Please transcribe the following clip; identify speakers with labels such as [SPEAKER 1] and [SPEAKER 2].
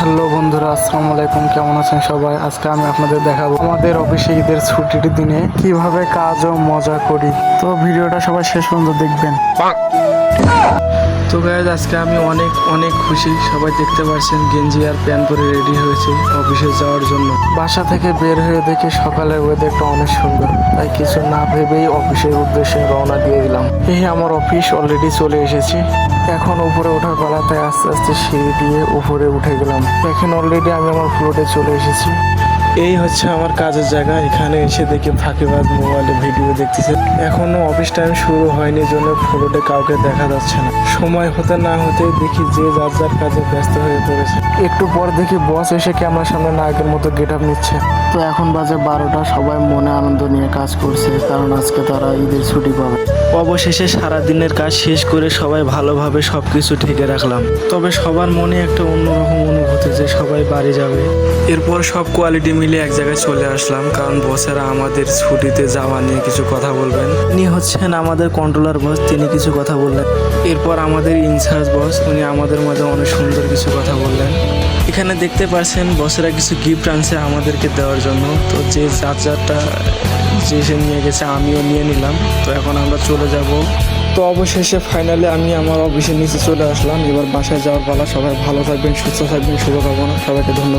[SPEAKER 1] Hello বন্ধুরা, আসসালামু আলাইকুম। কেমন আছেন সবাই? আজকে আমি আপনাদের দেখাবো আমাদের অফিসে ঈদের ছুটির দিনে কিভাবে কাজ ও মজা করি। তো ভিডিওটা সবাই শেষ পর্যন্ত দেখবেন। তো গাইজ, আজকে আমি অনেক অনেক খুশি। সবাই দেখতে পাচ্ছেন গেঞ্জি আর প্যান্ট পরে রেডি হয়েছে অফিসে যাওয়ার জন্য। বাসা থেকে বের হয়ে দেখি সকালের ওয়েদারটা অনেক সুন্দর, তাই কিছু না ভেবেই অফিসের উদ্দেশ্যে রওনা দিয়ে দিলাম। এই আমার অফিস অলরেডি চলে এসেছি। এখন উপরে ওঠার পালা, তাই আস্তে আস্তে সিঁড়ি দিয়ে উপরে উঠে গেলাম। এখন অলরেডি আমি আমার ফ্লোরে চলে এসেছি। এই হচ্ছে আমার কাজের জায়গা। এখানে এসে দেখি ফাঁকিবাজ মোবাইলে ভিডিও দেখতেছে। এখনো অফিস টাইম শুরু হয়নি, জন্য ফ্লোরে কাউকে দেখা যাচ্ছে না। সময় হতে না হতেই দেখি যে যার যার কাজে ব্যস্ত হয়ে পড়েছে। একটু পর দেখি বস এসে ক্যামেরার সামনে নায়কের মতো গেট আপ নিচ্ছে। তো এখন বাজে 12টা। সবাই মনে আনন্দ নিয়ে কাজ করছে, কারণ আজকে তারা ঈদের ছুটি পাবে। অবশেষে সারা দিনের কাজ শেষ করে সবাই ভালোভাবে সবকিছু ঠেকে রাখলাম। তবে সবার মনে একটা অন্যরকম অনুভূতি যে সবাই বাড়ি যাবে। এরপর সব কোয়ালিটি মিলে এক জায়গায় চলে আসলাম, কারণ বসেরা আমাদের ছুটিতে যাওয়া নিয়ে কিছু কথা বলবেন। ইনি হচ্ছেন আমাদের কন্ট্রোলার বস, তিনি কিছু কথা বললেন। এরপর আমাদের ইনচার্জ বস, উনি আমাদের মাঝে অনেক সুন্দর কিছু কথা বললেন। এখানে দেখতে পাচ্ছেন বসেরা কিছু গিফট আনছে আমাদেরকে দেওয়ার জন্য। তো যে চার্জারটা যে সে নিয়ে গেছে, আমিও নিয়ে নিলাম। তো এখন আমরা চলে যাব। তো অবশেষে ফাইনালি আমি আমার অফিসের নিচে চলে আসলাম। এবার বাসায় যাওয়ার পালা। সবাই ভালো থাকবেন, সুস্থ থাকবেন, শুভকামনা। সবাইকে ধন্যবাদ।